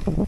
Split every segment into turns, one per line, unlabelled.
Il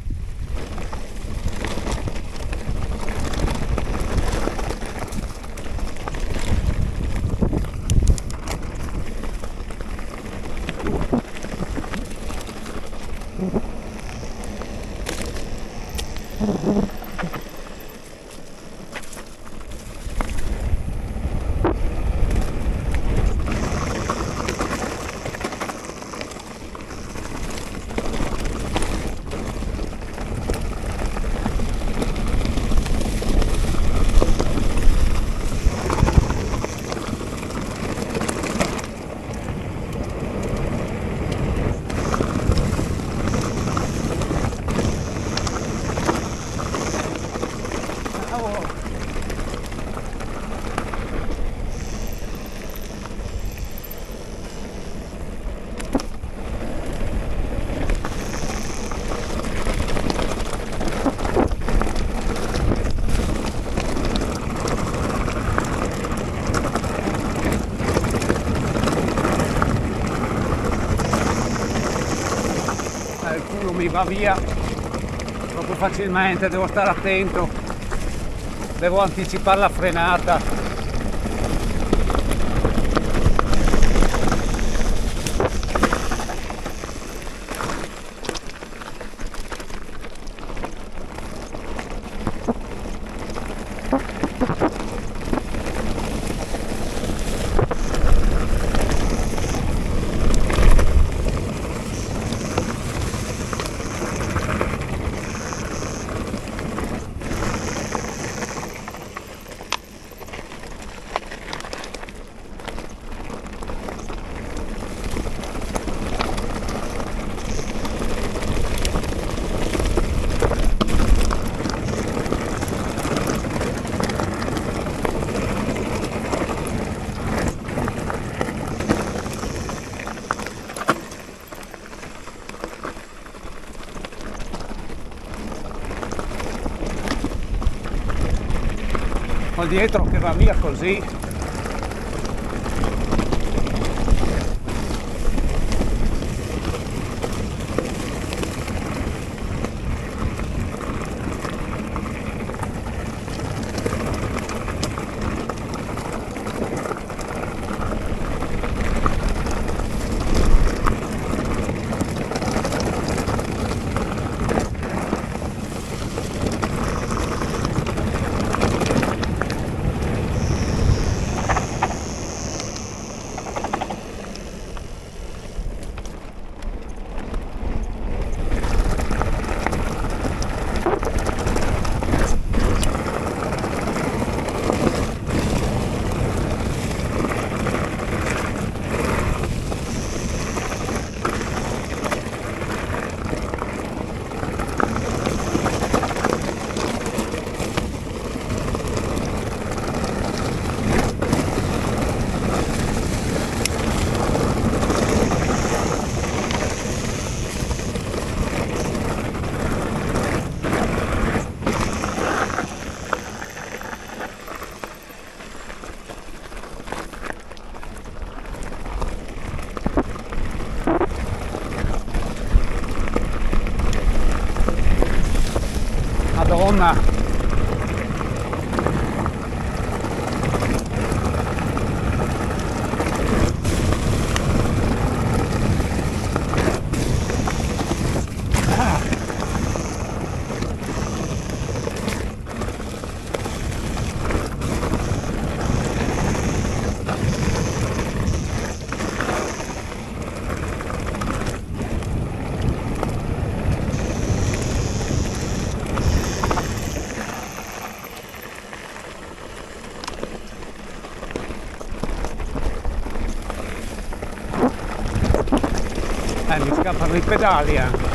culo mi va via troppo facilmente, devo stare attento, devo anticipare la frenata. Ho dietro che va via così. Madonna. Mi scappano i pedali anche.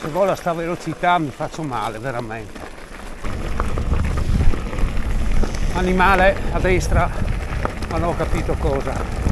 Se vola a sta velocità mi faccio male veramente. Animale a destra, ma non ho capito cosa.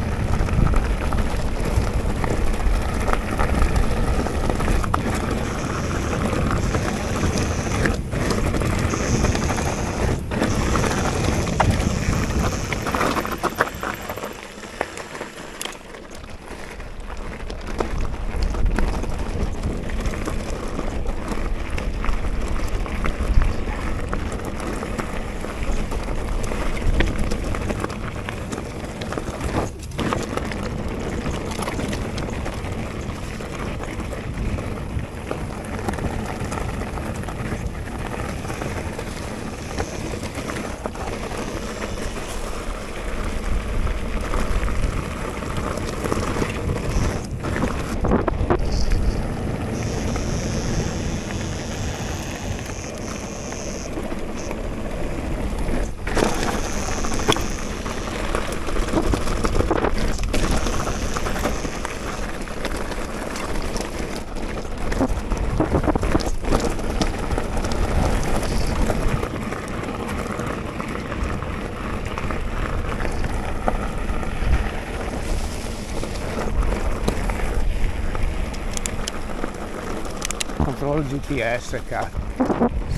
Controllo GPS, cazzo.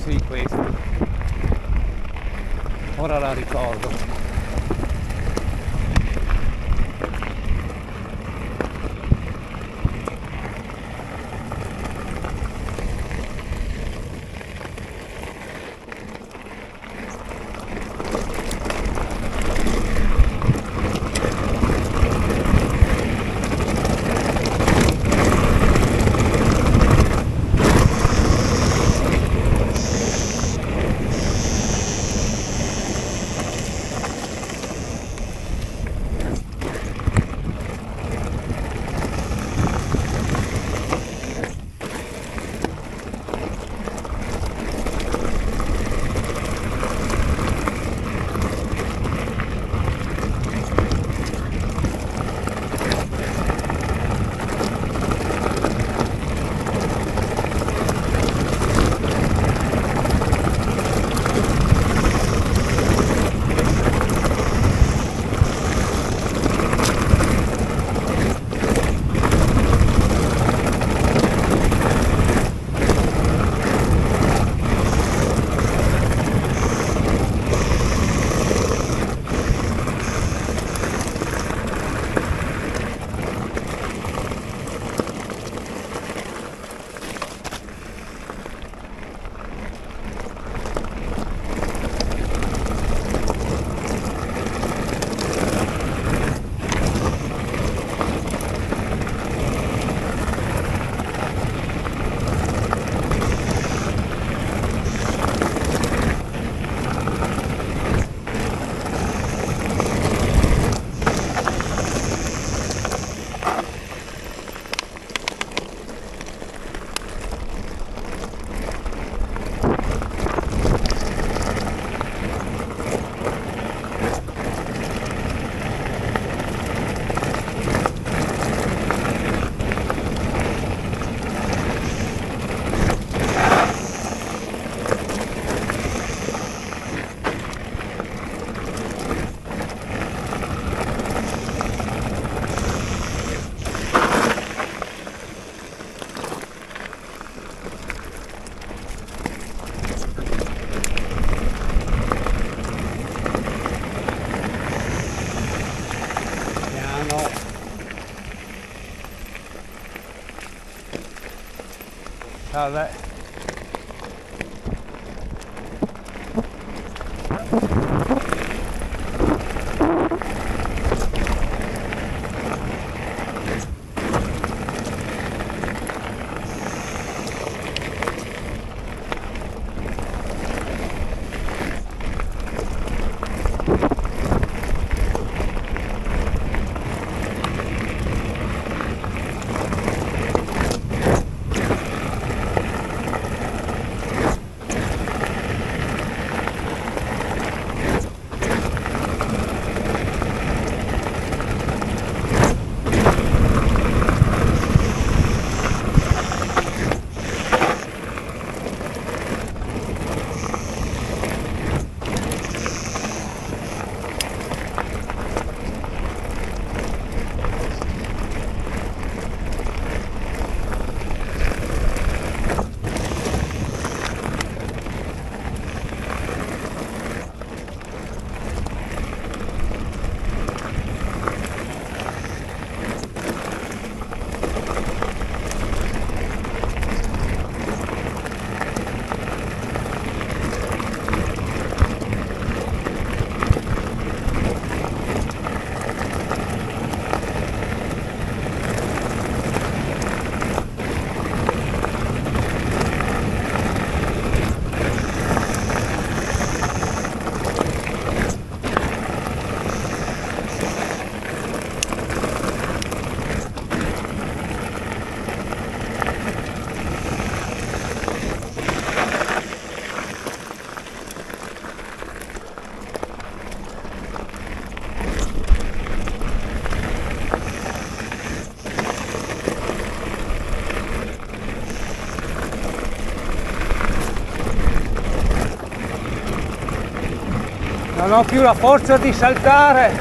Sì, questo. Ora la ricordo. Vabbè. Non ho più la forza di saltare.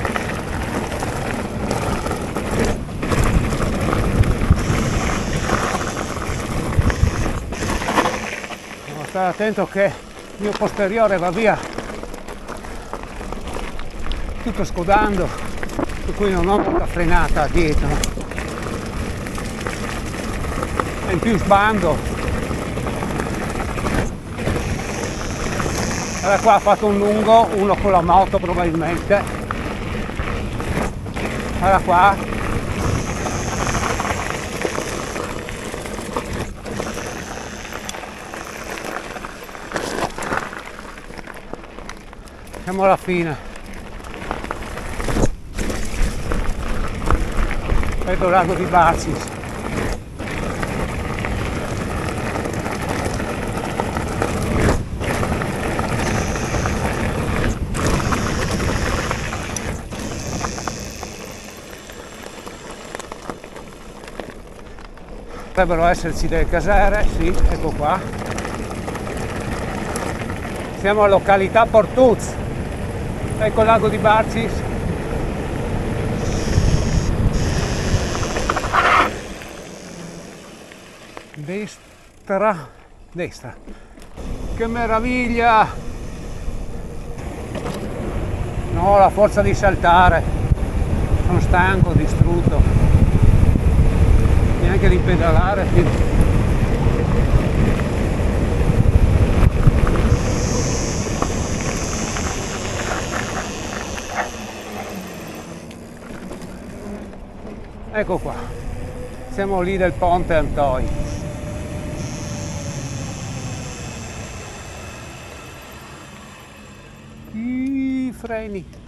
Devo stare attento che il mio posteriore va via tutto scodando, per cui non ho molta frenata dietro. E in più sbando. Allora qua ha fatto un lungo, uno con la moto probabilmente. Allora qua. Siamo alla fine. Vedo il lago di Barcis. Dovrebbero esserci delle casere, sì, ecco qua. Siamo a località Portuz. Ecco il lago di Barcis. Destra. Che meraviglia! Non ho la forza di saltare. Sono stanco, distrutto. Neanche di pedalare. Ecco qua, siamo lì del ponte Antoi. I freni.